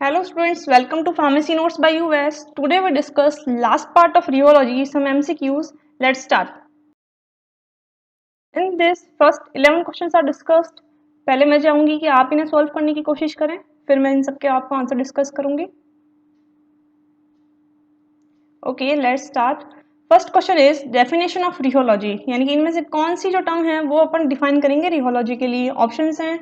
Hello students, welcome to Pharmacy Notes by US. Today we discuss last part of rheology, some MCQs. Let's start. In this, first 11 questions are discussed. पहले मैं चाहूंगी कि आप इन्हें solve करने की कोशिश करें, फिर मैं इन सबके आपको आंसर डिस्कस करूंगी. Okay, let's start. First question is definition of rheology, यानी कि इनमें से कौन सी जो टर्म है वो अपन डिफाइन करेंगे रिहोलॉजी के लिए. ऑप्शंस हैं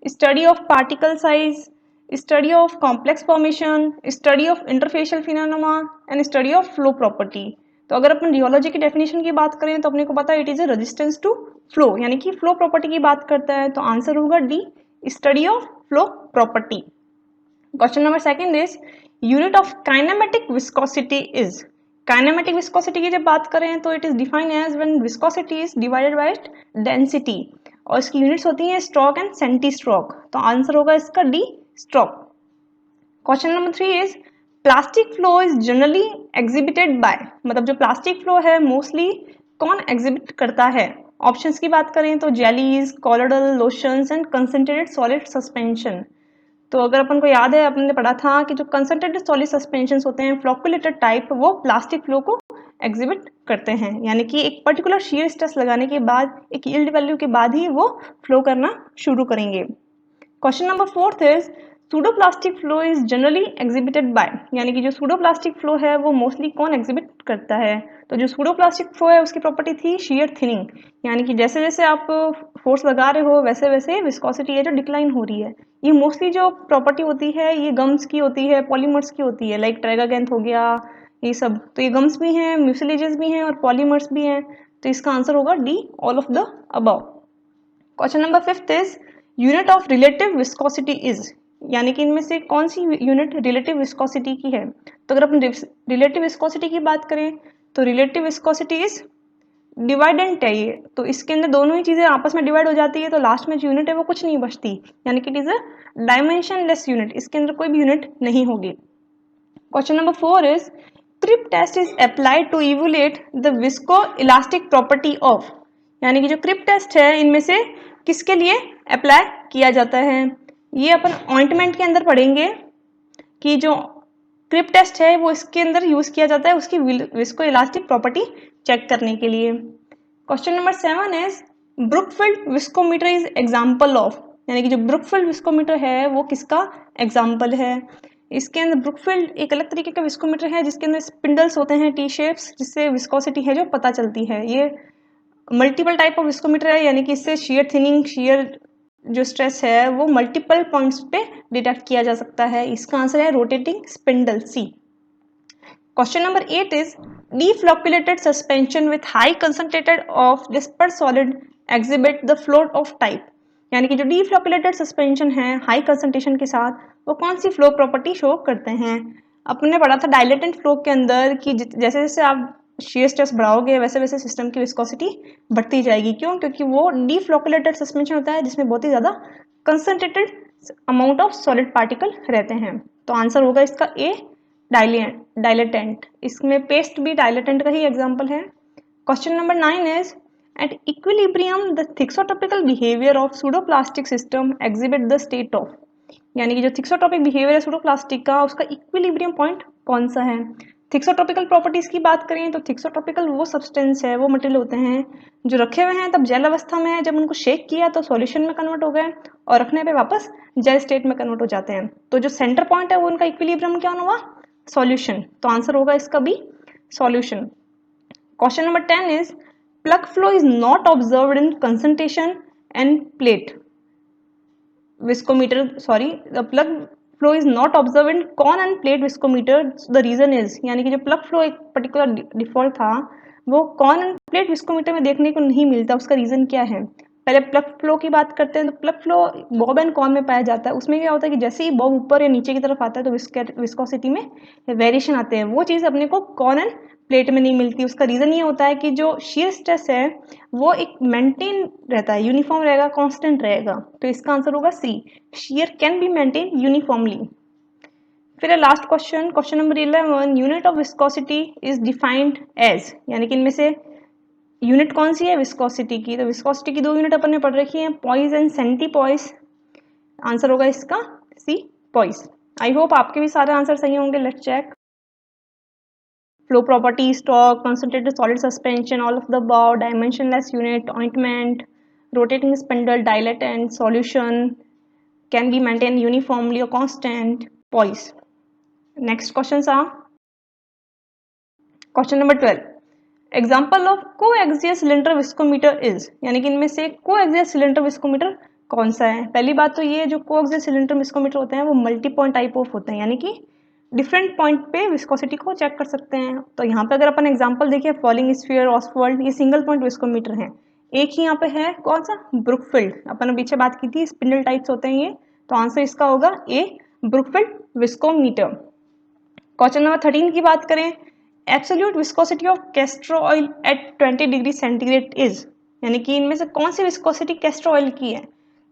study of particle size, study of complex formation, study of interfacial phenomena and study of flow property. तो अगर अपन रिहोलॉजी की डेफिनेशन की बात करें तो अपने को पता है it is a resistance to flow, यानी कि फ्लो प्रॉपर्टी की बात करता है. तो आंसर होगा D, study of flow property. Question number second is unit of kinematic viscosity is. Kinematic viscosity की जब बात करें तो it is defined as when viscosity is divided by density, और इसकी यूनिट्स होती हैं स्ट्रोक एंड सेंटी स्ट्रोक. तो आंसर होगा इसका D, stroke. Question number 3 is plastic flow is generally exhibited by, मतलब जो प्लास्टिक फ्लो है मोस्टली कौन एग्जिबिट करता है. ऑप्शंस की बात करें तो jellies, colloidal, lotions and concentrated solid suspension. तो अगर अपन को याद है, अपन ने पढ़ा था कि जो कंसंट्रेटेड सॉलिड सस्पेंशन होते हैं फ्लोकुलेटेड टाइप, वो प्लास्टिक फ्लो को एग्जिबिट करते हैं, यानी कि एक पर्टिकुलर शीयर स्ट्रेस लगाने के बाद, एक यील्ड वैल्यू के बाद ही वो फ्लो करना शुरू करेंगे. Question number 4 is pseudoplastic flow is generally exhibited bye, यानी कि जो सूडोप्लास्टिक फ्लो है वो मोस्टली कौन एग्जिबिट करता है. तो जो सूडोप्लास्टिक फ्लो है उसकी प्रॉपर्टी थी शेयर थिनिंग, यानी कि जैसे जैसे आप फोर्स लगा रहे हो वैसे वैसे विस्कोसिटी है जो डिक्लाइन हो रही है. ये मोस्टली जो प्रॉपर्टी होती है ये गम्स की होती है, पॉलीमर्स की होती है, लाइक ट्रेगागैंथ हो गया, ये सब. तो ये गम्स भी हैं, म्यूसिलेजेस भी हैं और पॉलीमर्स भी हैं. तो इसका आंसर होगा D, all of the above. Question number 5 is unit of relative viscosity is, यानी कि इनमें से कौन सी यूनिट रिलेटिव विस्कोसिटी की है. तो अगर अपन रिलेटिव विस्कोसिटी की बात करें तो रिलेटिव विस्कोसिटी इज डिवाइडेंट है ये, तो इसके अंदर दोनों ही चीजें आपस में डिवाइड हो जाती है, तो लास्ट में जो यूनिट है वो कुछ नहीं बचती, यानी कि it is a dimensionless unit, इसके अंदर कोई भी यूनिट नहीं होगी. Question number 4 is creep test is applied to evaluate the viscoelastic property of, यानी कि जो क्रिप टेस्ट है इनमें से किसके लिए अप्लाई किया जाता है. ये अपन ऑइंटमेंट के अंदर पढ़ेंगे कि जो क्रिप टेस्ट है वो इसके अंदर यूज किया जाता है उसकी विस्को इलास्टिक प्रॉपर्टी चेक करने के लिए. Question number 7 is Brookfield viscometer is example of, यानी कि जो ब्रुकफील्ड विस्कोमीटर है वो किसका एग्जाम्पल है. इसके अंदर ब्रुकफील्ड एक अलग तरीके का विस्कोमीटर है जिसके अंदर स्पिंडल्स होते हैं, टी शेप्स, जिससे विस्कोसिटी है जो पता चलती है. ये मल्टीपल टाइप ऑफ विस्कोमीटर है, यानी कि इससे शेयर थिनिंग, शेयर जो स्ट्रेस है वो मल्टीपल पॉइंट्स पे डिटेक्ट किया जा सकता है. इसका आंसर है rotating spindle, C. Question number 8 is deflocculated suspension with high concentrated of dispersed solid exhibit the float of type, यानी कि जो deflocculated suspension है हाई कंसंट्रेशन के साथ वो कौन सी फ्लो प्रॉपर्टी शो करते हैं. अपने पढ़ा था डायलेटेंट फ्लो के अंदर कि जैसे जैसे आप शेयर स्ट्रेस बढ़ाओगे वैसे वैसे सिस्टम की विस्कोसिटी बढ़ती जाएगी. क्यों? क्योंकि वो deflocculated सस्पेंशन होता है जिसमें बहुत ही ज्यादा concentrated amount of solid particle रहते हैं. तो आंसर होगा इसका ए, डायलेटेंट. इसमें पेस्ट भी डायलेटेंट का ही एग्जाम्पल है. Question number 9 is at equilibrium the thixotropical behaviour of pseudoplastic system exhibit the state of, यानी कि जो थिक्सोटॉपिक बिहेवियर है सूडोप्लास्टिक का उसका इक्विलिब्रियम पॉइंट कौन सा है. थिक्सोटॉपिकल प्रॉपर्टीज की बात करें तो थिक्सोटॉपिकल वो सब्सटेंस है, वो मटेरियल होते हैं जो रखे हुए हैं तब जेल अवस्था में है, जब उनको शेक किया तो सॉल्यूशन में कन्वर्ट हो गए और रखने पे वापस जेल स्टेट में कन्वर्ट हो जाते हैं. तो जो सेंटर पॉइंट है वो उनका इक्विलिब्रियम क्या हुआ, सॉल्यूशन. तो आंसर होगा इसका B, solution. Question number 10 is plug flow is not observed in concentration and plate viscometer, sorry the plug flow is not observe in cone and plate viscometer. The reason is, यानी कि जो plug flow एक particular default था वो cone and plate viscometer में देखने को नहीं मिलता. उसका रीजन क्या है. पहले प्लग फ्लो की बात करते हैं तो plug flow bob and cone में पाया जाता है. उसमें क्या होता है कि जैसे ही बॉब ऊपर या नीचे की तरफ आता है तो विस्कोसिटी में वेरिएशन आते हैं. वो चीज़ अपने को कॉन एंड प्लेट में नहीं मिलती. उसका रीजन ये होता है कि जो शेयर स्ट्रेस है वो एक मेंटेन रहता है, यूनिफॉर्म रहेगा, कांस्टेंट रहेगा. तो इसका आंसर होगा C, shear can be maintain uniformly. फिर last question, question number 11, unit of viscosity is defined as, यानी कि इनमें से यूनिट कौन सी है विस्कोसिटी की. तो विस्कोसिटी की दो यूनिट अपन ने पढ़ रखी है, पॉइस एंड सेंटीपॉइस. आंसर होगा इसका सी, पॉइस. आई होप आपके भी सारे आंसर सही होंगे. Let's check. Flow property, stock, concentrated solid suspension, all of the above, dimensionless unit, ointment, rotating spindle, dilatant, solution, can be maintained uniformly or constant, poise. Next questions are question number 12. Example of coaxial cylinder viscometer is, यानी कि इनमें से coaxial cylinder viscometer कौन सा है. पहली बात तो ये जो कोएक्सियल सिलेंडर विस्कोमीटर होते हैं वो मल्टी पॉइंट टाइप ऑफ होते हैं, यानी कि डिफरेंट पॉइंट पे विस्कोसिटी को चेक कर सकते हैं. तो यहाँ पे अगर अपन एग्जांपल देखिए, फॉलिंग स्फीयर, ऑसवर्ल्ड, ये सिंगल पॉइंट विस्कोमीटर हैं. एक ही यहाँ पे है कौन सा, ब्रुकफील्ड. अपन ने पीछे बात की थी स्पिंडल टाइप्स होते हैं ये, तो आंसर इसका होगा ए, ब्रुकफील्ड विस्कोमीटर. क्वेश्चन नंबर 13 की बात करें, absolute viscosity of castor oil eight 20 degree centigrade is, यानी कि इनमें से कौन सी विस्कोसिटी कैस्टर ऑयल की है.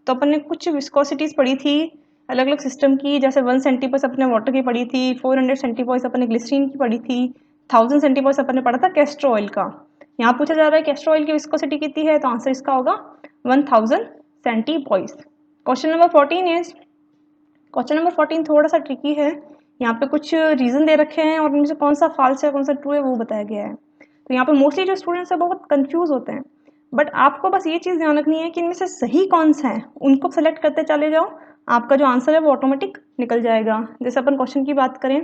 तो अपन ने कुछ विस्कोसिटीज पढ़ी थी अलग अलग सिस्टम की, जैसे 1 सेंटीपोइस अपने वाटर की पढ़ी थी, 400 सेंटीपोइस अपने ग्लिसरीन की पढ़ी थी, 1000 सेंटीपोइस अपन ने पढ़ा था कैस्टर ऑयल का. यहाँ पूछा जा रहा है कैस्टर ऑयल की विस्कोसिटी कितनी है, तो आंसर इसका होगा 1000 centipoise. Question number 14 is, question number 14 थोड़ा सा ट्रिकी है. यहाँ पे कुछ रीजन दे रखे हैं और उनमें से कौन सा फॉल्स है कौन सा ट्रू है वो बताया गया है. तो यहाँ पे मोस्टली जो स्टूडेंट्स है बहुत कंफ्यूज होते हैं, बट आपको बस ये चीज़ ध्यान रखनी है कि इनमें से सही कौन सा है उनको सेलेक्ट करते चले जाओ, आपका जो आंसर है वो ऑटोमेटिक निकल जाएगा. जैसे अपन क्वेश्चन की बात करें,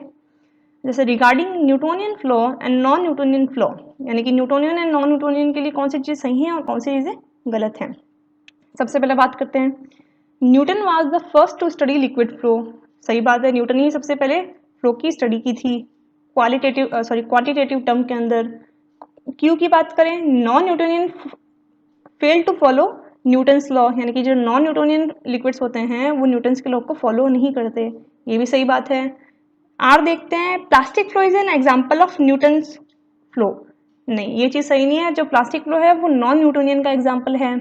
जैसे regarding Newtonian flow and non Newtonian flow, यानी कि न्यूटोनियन एंड नॉन न्यूटोनियन के लिए कौन सी चीज़ सही है और कौन सी चीज़ें गलत हैं. सबसे पहले बात करते हैं, Newton was the first to study liquid flow. सही बात है, न्यूटन ही सबसे पहले फ्लो की स्टडी की थी क्वांटिटेटिव टर्म के अंदर. क्यू की बात करें, non Newtonian fail to follow Newton's law, यानी कि जो नॉन न्यूटोनियन लिक्विड्स होते हैं वो न्यूटन्स के लॉ को फॉलो नहीं करते, ये भी सही बात है. आर देखते हैं, plastic flow is an example of Newton's flow. नहीं, ये चीज़ सही नहीं है, जो प्लास्टिक फ्लो है वो नॉन न्यूटोनियन का एग्जाम्पल है.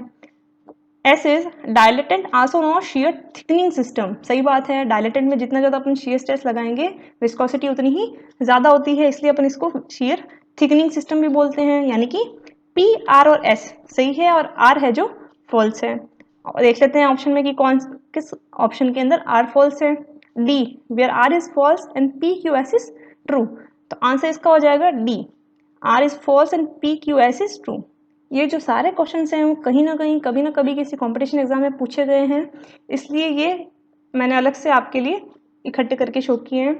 S is dilatant also not share thickening system. सही बात है, डायलेटेंट में जितना ज़्यादा अपन शेयर स्ट्रेस लगाएंगे विस्कोसिटी उतनी ही ज़्यादा होती है, इसलिए अपन इसको शेयर थिकनिंग सिस्टम भी बोलते हैं. यानी कि पी, आर और एस सही है और आर है जो फॉल्स है. और देख लेते हैं ऑप्शन में कि किस ऑप्शन के अंदर आर फॉल्स है. D, where R is false and P Q S is true. तो आंसर इसका हो जाएगा D, R is false and P Q S is true. ये जो सारे क्वेश्चंस हैं वो कहीं ना कहीं कभी ना कभी किसी कंपटीशन एग्जाम में पूछे गए हैं, इसलिए ये मैंने अलग से आपके लिए इकट्ठे करके शो किए हैं.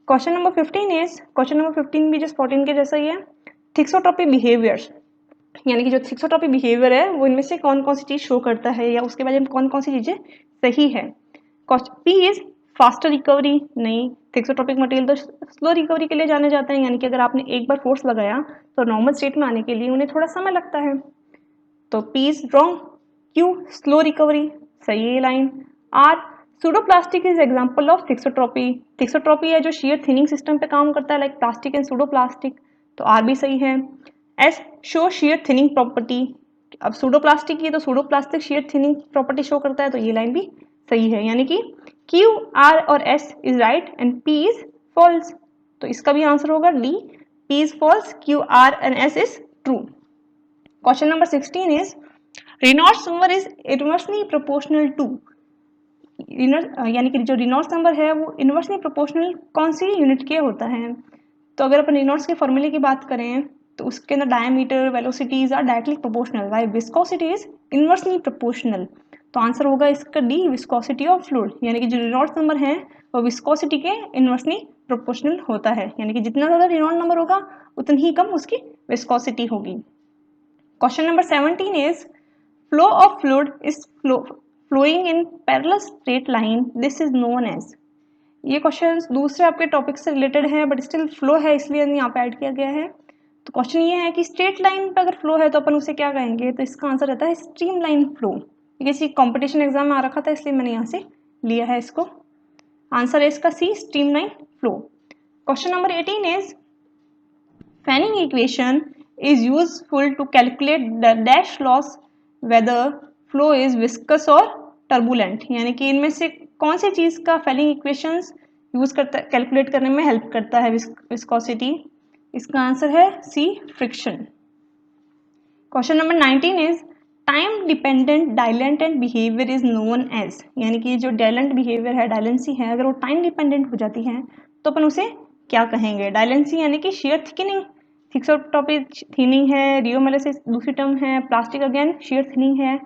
Question number 15 is, question number 15 भी जस्ट 14 के जैसा ही है. थिक्सोट्रॉपी बिहेवियर्स, यानी कि जो थिक्सोट्रॉपी बिहेवियर है वो इनमें से कौन कौन सी चीज़ शो करता है या उसके बारे में कौन कौन सी चीज़ें सही है. P is faster recovery. नहीं, थिक्सोट्रॉपिक मटेरियल तो स्लो रिकवरी के लिए जाने जाते हैं, यानी कि अगर आपने एक बार फोर्स लगाया तो नॉर्मल स्टेट में आने के लिए उन्हें थोड़ा समय लगता है, तो P is wrong. Q, slow recovery, सही है line. R, pseudoplastic is example of thixotropy. Thixotropy है जो शेयर थिनिंग सिस्टम पे काम करता है, लाइक प्लास्टिक एंड सूडोप्लास्टिक, तो आर भी सही है. S, show shear thinning property. अब सूडोप्लास्टिक की तो pseudoplastic shear thinning property show करता है, तो ये लाइन भी सही है. यानी कि क्यू, आर और S is right and P is false. तो इसका भी आंसर होगा D, P is false, Q, R and S is true. Question number 16 is, Reynolds number is inversely proportional to. यानी कि जो रेनॉल्ड्स नंबर है वो इनवर्सली प्रोपोर्शनल कौन सी यूनिट के होता है. तो अगर अपन रेनॉल्ड्स के फॉर्मूले की बात करें तो उसके अंदर diameter, velocities are directly proportional, while viscosity is inversely proportional. तो आंसर होगा इसका डी, विस्कोसिटी ऑफ फ्लूइड. यानी कि जो रेनॉल्ड्स नंबर है वो विस्कोसिटी के इनवर्सली प्रोपोर्शनल होता है, यानी कि जितना ज़्यादा रेनॉल्ड्स नंबर होगा उतनी ही कम उसकी विस्कोसिटी होगी. Question number 17 is, flow of fluid is flowing in parallel straight line, this is known as. ये क्वेश्चन दूसरे आपके टॉपिक से रिलेटेड है बट स्टिल फ्लो है इसलिए यहाँ पे ऐड किया गया है. तो क्वेश्चन ये है कि स्ट्रेट लाइन पे अगर फ्लो है तो अपन उसे क्या कहेंगे, तो इसका आंसर रहता है स्ट्रीम लाइन फ्लो. किसी कंपटीशन एग्जाम में आ रखा था इसलिए मैंने यहाँ से लिया है इसको. आंसर है इसका C, streamline flow. Question number 18 is, fanning equation is useful to calculate the dash loss whether flow is viscous or turbulent. यानी कि इनमें से कौन सी चीज़ का फैनिंग इक्वेशंस यूज करता है, कैलकुलेट करने में हेल्प करता है विस्कोसिटी. इसका आंसर है C, friction. Question number 19 is, time dependent dilatant behaviour is known as, यानी कि जो डायलेंट बिहेवियर है, डायलेंसी है, अगर वो टाइम डिपेंडेंट हो जाती है तो अपन उसे क्या कहेंगे? डायलेंसी यानी कि शेयर थिकनिंग, थिक्सोटॉपिक थिनिंग है, रियोमेलिसिस दूसरी टर्म है, प्लास्टिक अगेन शेयर थिनिंग है।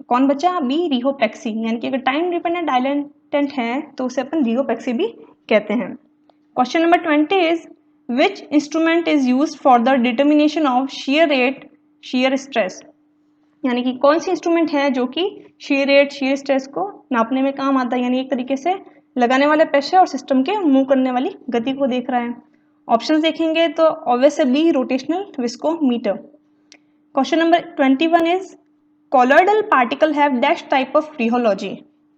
कौन बचा? बी, रिहोपेक्सी, यानी कि अगर टाइम डिपेंडेंट डायलेंटेंट है तो उसे अपन रिहोपेक्सी भी कहते हैं। Question number 20 is which instrument is use for the determination of shear rate, shear stress, यानी कि कौन सी इंस्ट्रूमेंट है जो कि shear रेट, shear स्ट्रेस को नापने में काम आता है, यानी एक तरीके से लगाने वाले प्रेशर और सिस्टम के मूव करने वाली गति को देख रहा है। ऑप्शंस देखेंगे तो ऑब्वियस है B, rotational viscometer. Question number 21 is colloidal particle have dash type of rheology,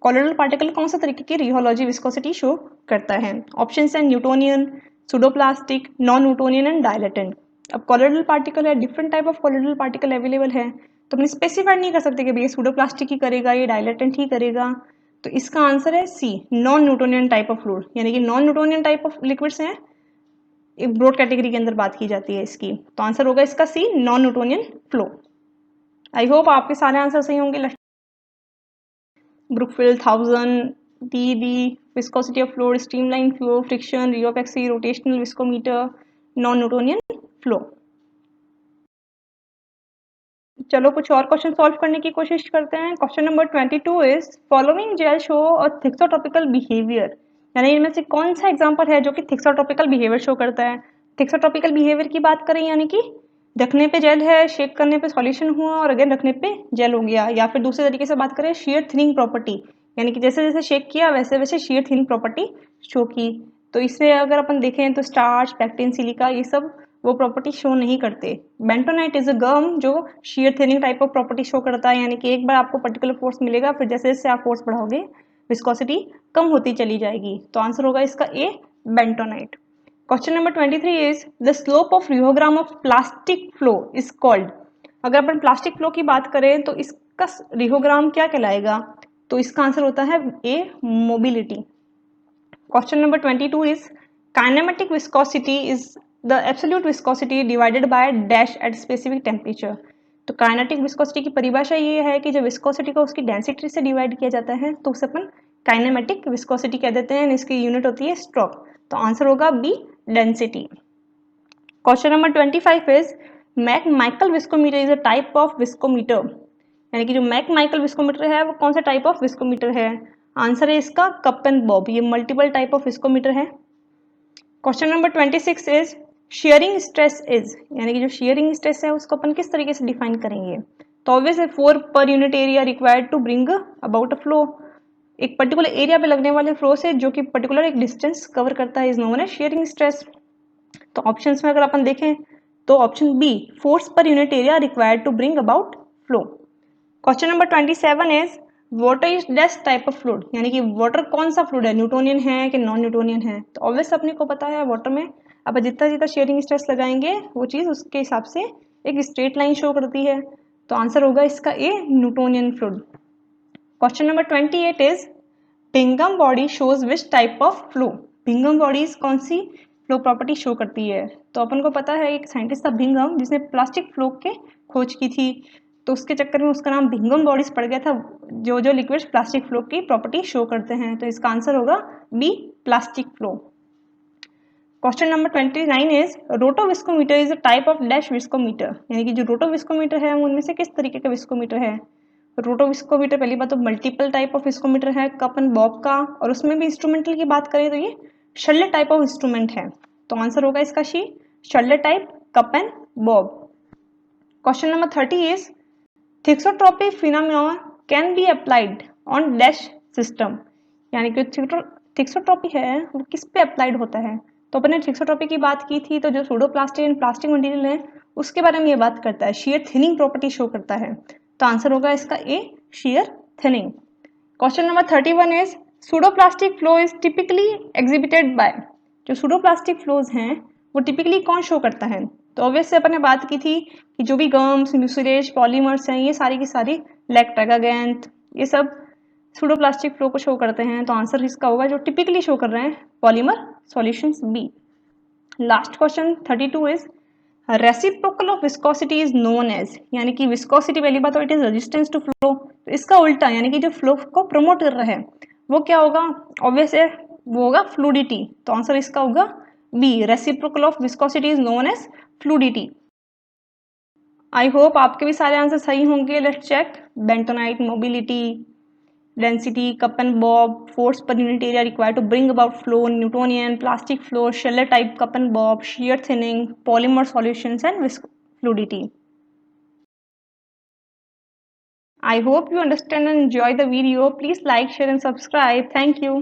colloidal particle कौन सा तरीके की रिहोलॉजी विस्कोसिटी शो करता है? ऑप्शंस हैं Newtonian, pseudoplastic, non Newtonian and dilatant. अब कॉलॉइडल पार्टिकल है, different type of colloidal particle available है, तो अपने स्पेसिफाई नहीं कर सकते कि भैया सुडोप्लास्टिक ही करेगा, ये डायलेटेंट ही करेगा, तो इसका आंसर है C, non Newtonian type of fluid, यानी कि non Newtonian type of liquids हैं, एक ब्रॉड कैटेगरी के अंदर बात की जाती है इसकी, तो आंसर होगा इसका C, non Newtonian flow. I hope आपके सारे आंसर सही होंगे। Brookfield 1000, D, viscosity of fluid, streamline flow, friction, rheopexy, rotational viscometer, non Newtonian flow. चलो कुछ और क्वेश्चन सॉल्व करने की कोशिश करते हैं। Question number 22 is following gel show a thixotropical behaviour, यानी इनमें से कौन सा एग्जांपल है जो कि थिक्सोट्रॉपिकल बिहेवियर शो करता है? थिक्सोट्रॉपिकल बिहेवियर की बात करें यानी कि रखने पे जेल है, शेक करने पे सॉल्यूशन हुआ और अगेन रखने पे जेल हो गया, या फिर दूसरे तरीके से बात करें शेयर थिनिंग प्रॉपर्टी, यानी कि जैसे जैसे शेक किया वैसे वैसे शेयर थिनिंग प्रॉपर्टी शो की। तो इससे अगर अपन देखें तो स्टार्च, पैक्टिन, सिलिका ये सब वो प्रॉपर्टी शो नहीं करते। बेंटोनाइट इज अ गम जो shear thinning type of property show करता है, यानी कि एक बार आपको पर्टिकुलर फोर्स मिलेगा, फिर जैसे जैसे आप फोर्स बढ़ाओगे विस्कोसिटी कम होती चली जाएगी, तो आंसर होगा इसका A, bentonite. Question number 23 is the slope of rheogram of plastic flow is called, अगर अपन प्लास्टिक फ्लो की बात करें तो इसका रियोग्राम क्या कहलाएगा? तो इसका आंसर होता है A, mobility. Question number 22 is kinematic viscosity is the absolute viscosity divided by dash at specific temperature. तो काइनेटिक विस्कोसिटी की परिभाषा ये है कि जब विस्कोसिटी को उसकी डेंसिटी से डिवाइड किया जाता है तो उसे अपन काइनेमेटिक विस्कोसिटी कह देते हैं, इसकी यूनिट होती है स्ट्रोक, तो आंसर होगा B, density. Question number 25 is MacMichael viscometer is a type of viscometer, यानी कि जो मैक माइकल विस्कोमीटर है वो कौन सा टाइप ऑफ विस्कोमीटर है? आंसर है इसका कप एंड बॉब, ये मल्टीपल टाइप ऑफ विस्कोमीटर है। Question number 26 is sharing stress is, यानी कि जो शेयरिंग स्ट्रेस है उसको अपन किस तरीके से डिफाइन करेंगे? तो ऑब्वियस है 4 per unit area required to bring about a flow, एक पर्टिकुलर एरिया पे लगने वाले फ्लो से जो कि पर्टिकुलर एक डिस्टेंस कवर करता है is known as shearing stress. तो ऑप्शंस में अगर अपन देखें तो option B, force per unit area required to bring about flow. Question number 27 is water is dash type of fluid, यानी कि वाटर कौन सा फ्लूइड है, न्यूटोनियन है कि नॉन न्यूटोनियन है? तो ऑब्वियस अपने को पता है वाटर में अब जितना जितना शेयरिंग स्ट्रेस लगाएंगे वो चीज़ उसके हिसाब से एक स्ट्रेट लाइन शो करती है, तो आंसर होगा इसका A, Newtonian fluid. Question number 28 is Bingham body shows which type of flow, Bingham bodies कौन सी फ्लो प्रॉपर्टी शो करती है? तो अपन को पता है एक साइंटिस्ट था बिंगम जिसने प्लास्टिक फ्लो के खोज की थी, तो उसके चक्कर में उसका नाम बिंगम बॉडीज पड़ गया था, जो जो लिक्विड्स प्लास्टिक फ्लो की प्रॉपर्टी शो करते हैं, तो इसका आंसर होगा B, plastic flow. Question number 29 is rotoviscometer is a type of dash viscometer, यानी कि जो रोटोविस्कोमीटर है उनमें से किस तरीके का विस्कोमीटर है? रोटोविस्कोमीटर पहली बात तो मल्टीपल टाइप ऑफ विस्कोमीटर है कप एंड बॉब का, और उसमें भी इंस्ट्रूमेंटल की बात करें तो ये शल्ले टाइप ऑफ इंस्ट्रूमेंट है, तो आंसर होगा इसका she, शल्ले type cup and Bob. Question number 30 is thixotropy phenomena can be applied on dash system, यानी कि थिक्सोट्रॉपी है वो किस पे अप्लाइड होता है? तो अपन ने थिक्सोट्रॉपी की बात की थी, तो जो सूडोप्लास्टिक एंड प्लास्टिक मटेरियल है उसके बारे में ये बात करता है, शेयर थिनिंग प्रॉपर्टी शो करता है, तो आंसर होगा इसका A, shear thinning. Question number 31 is pseudoplastic flow is typically exhibited by, जो सूडोप्लास्टिक फ्लोज हैं वो टिपिकली कौन शो करता है? तो ऑब्वियसली अपन ने बात की थी कि जो भी गम्स, म्यूसिलेज, पॉलीमर्स हैं ये सारी की सारी लैक्टागागैंथ ये सब सूडोप्लास्टिक फ्लो को शो करते हैं, तो आंसर इसका होगा जो टिपिकली शो कर रहे हैं polymer solutions B. Last question 32 is reciprocal of viscosity is known as, यानी कि विस्कोसिटी पहली बात तो it is resistance to flow, तो इसका उल्टा यानी कि जो फ्लो को प्रमोट कर रहा है वो क्या होगा, ऑब्वियस है वो होगा फ्लूडिटी। तो आंसर इसका होगा B, reciprocal of viscosity is known as fluidity. I hope आपके भी सारे आंसर सही होंगे। Let's check. Bentonite, mobility, density, cup and bob, force per unit area required to bring about flow, Newtonian, plastic flow, sheller type cup and bob, shear thinning, polymer solutions and fluidity. I hope you understand and enjoy the video. Please like, share and subscribe. Thank you.